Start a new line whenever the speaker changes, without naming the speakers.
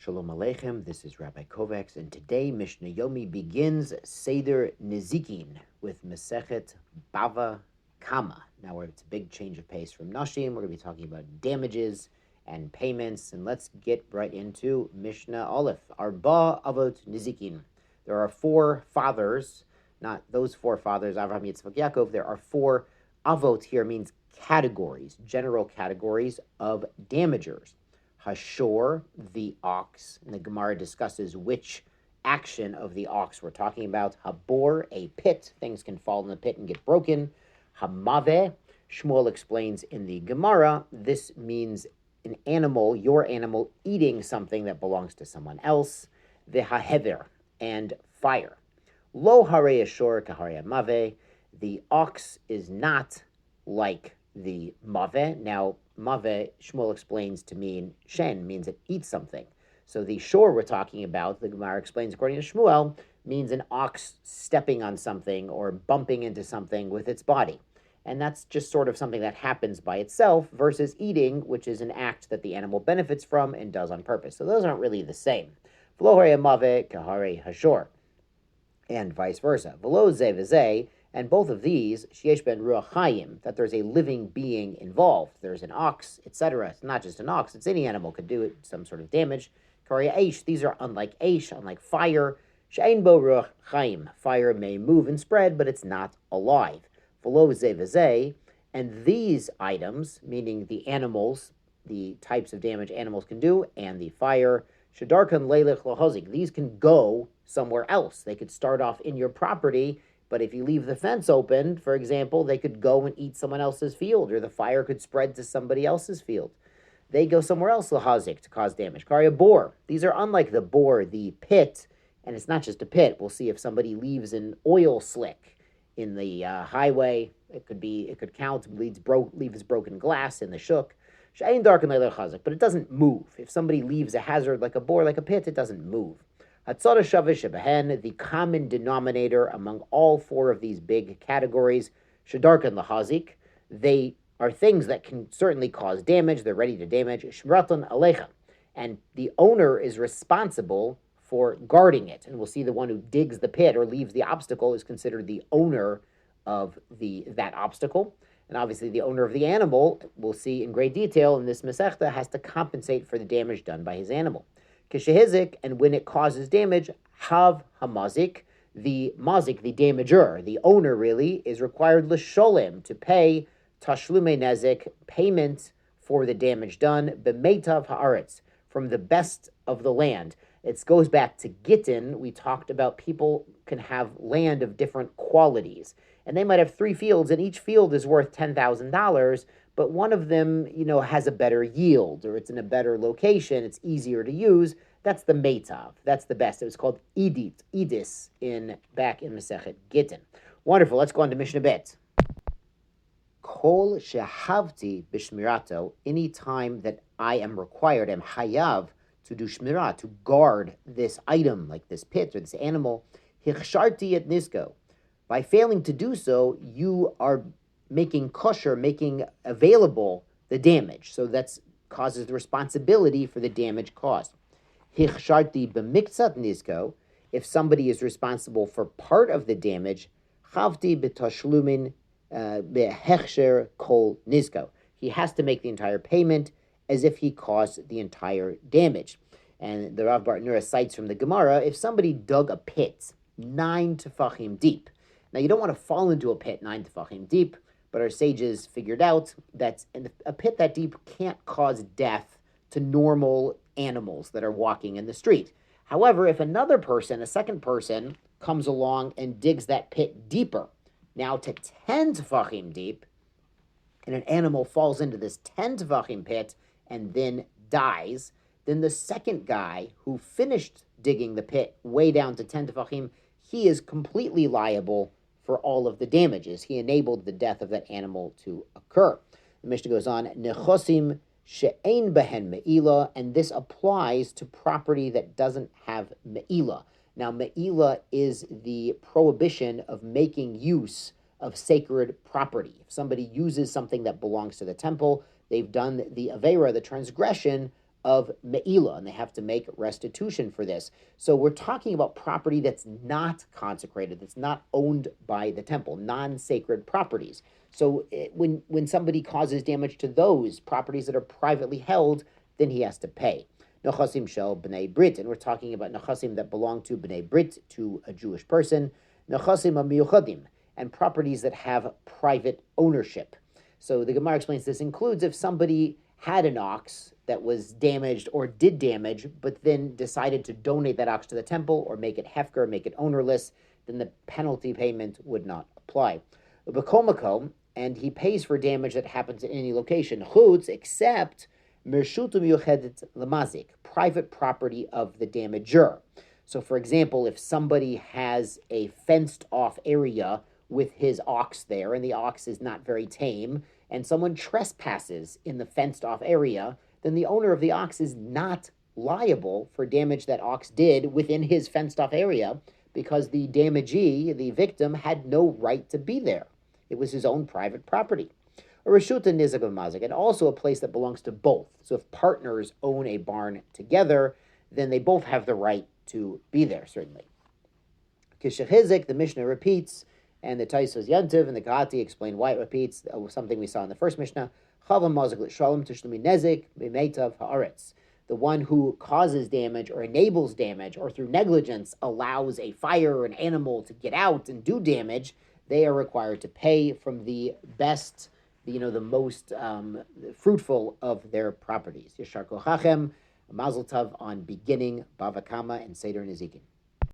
Shalom Aleichem, this is Rabbi Kovacs, and today Mishnah Yomi begins Seder Nezikin with Masechet Bava Kama. Now it's a big change of pace from Nashim. We're going to be talking about damages and payments, and let's get right into Mishnah Aleph. Arba Avot Nezikin. There are four fathers, not those four fathers, Avraham, Yitzchak, Yaakov. There are four Avot here, means categories, general categories of damagers. Hashor, the ox, and the Gemara discusses which action of the ox we're talking about. Habor, a pit, things can fall in the pit and get broken. Hamave, Shmuel explains in the Gemara, this means an animal, your animal, eating something that belongs to someone else. Vehahever, and fire. Lo hare ashor kahare mave, the ox is not like the mave. Now, mave, Shmuel explains to mean shen, means it eats something. So the shore we're talking about, the Gemara explains according to Shmuel, means an ox stepping on something or bumping into something with its body. And that's just sort of something that happens by itself versus eating, which is an act that the animal benefits from and does on purpose. So those aren't really the same. V'lo mave kahare hashor, and vice versa. V'lo ze v'ze, and both of these, sheyesh ben ruach chayim, that there's a living being involved. There's an ox, etc. It's not just an ox, it's any animal could do it, some sort of damage. Kari eish, these are unlike eish, unlike fire. She'ein bo ruach chayim, fire may move and spread, but it's not alive. V'lo ze v'ze, and these items, meaning the animals, the types of damage animals can do, and the fire, shedarkan leilech lahozik, these can go somewhere else. They could start off in your property, but if you leave the fence open, for example, they could go and eat someone else's field, or the fire could spread to somebody else's field. They go somewhere else, lahazik, to cause damage. Karya bor. These are unlike the bor, the pit, and it's not just a pit. We'll see if somebody leaves an oil slick in the highway. It could count, leaves broken glass in the shuk. She'ain dark and lahazik, but it doesn't move. If somebody leaves a hazard like a bor, like a pit, it doesn't move. Hatzara shavish shebehen, the common denominator among all four of these big categories, shadarkan lahazik, they are things that can certainly cause damage. They're ready to damage. Shmratan alecha, and the owner is responsible for guarding it. And we'll see the one who digs the pit or leaves the obstacle is considered the owner of that obstacle. And obviously the owner of the animal, we'll see in great detail in this Masechta, has to compensate for the damage done by his animal. Kishehizik, and when it causes damage, hav hamazik, the mazik, the damager, the owner really, is required l'sholem, to pay tashlume nezik, payment for the damage done, b'meitav haaretz, from the best of the land. It goes back to Gittin. We talked about people can have land of different qualities, and they might have 3 fields, and each field is worth $10,000, but one of them, has a better yield, or it's in a better location, it's easier to use. That's the meitav. That's the best. It was called idis back in Masechet Gittin. Wonderful. Let's go on to Mishnah Bet. Kol shehavti b'shmirato, any time that I am required, am hayav, to do shmirah, to guard this item, like this pit or this animal, hichsharti et nisko. By failing to do so, you are making kosher, making available the damage. So that causes the responsibility for the damage caused. Hichsharti b'miktzat nisko, if somebody is responsible for part of the damage, chavti b'tashlumin b'hechsher kol nisko. He has to make the entire payment as if he caused the entire damage. And the Rav Bartanura cites from the Gemara, if somebody dug a pit 9 tefachim deep. Now, you don't want to fall into a pit 9 tefachim deep, but our sages figured out that a pit that deep can't cause death to normal animals that are walking in the street. However, if another person, a second person, comes along and digs that pit deeper, now to 10 tefachim deep, and an animal falls into this 10 tefachim pit and then dies, then the second guy who finished digging the pit way down to 10 tefachim, he is completely liable for all of the damages. He enabled the death of that animal to occur. The Mishnah goes on, nechosim she'ein behen me'ila, and this applies to property that doesn't have me'ila. Now, me'ila is the prohibition of making use of sacred property. If somebody uses something that belongs to the temple, they've done the avera, the transgression of me'ilah, and they have to make restitution for this. So we're talking about property that's not consecrated, that's not owned by the temple, non-sacred properties. So when somebody causes damage to those properties that are privately held, then he has to pay. Nechasim shel b'nei brit, and we're talking about nechasim that belong to b'nei brit, to a Jewish person. Nechasim amiyuchadim, and properties that have private ownership. So the Gemara explains this includes if somebody had an ox that was damaged or did damage, but then decided to donate that ox to the temple or make it hefker, make it ownerless, then the penalty payment would not apply. B'kol, and he pays for damage that happens in any location, chutz, except mershutu miyuchedet lemazik, private property of the damager. So, for example, if somebody has a fenced-off area with his ox there, and the ox is not very tame, and someone trespasses in the fenced-off area, then the owner of the ox is not liable for damage that ox did within his fenced-off area because the damagee, the victim, had no right to be there. It was his own private property. A reshuta nizak mazik, and also a place that belongs to both. So if partners own a barn together, then they both have the right to be there, certainly. Kishechizik, the Mishnah repeats, and the Taisos Yantiv and the Gati explain why it repeats something we saw in the first Mishnah. Chavam mazik l'shalom tishlumi nezik b'meitav haaretz. The one who causes damage or enables damage or through negligence allows a fire or an animal to get out and do damage, they are required to pay from the best, the most fruitful of their properties. Yeshar kochachem, mazel tov on beginning Bava Kama and Seder Nezikin.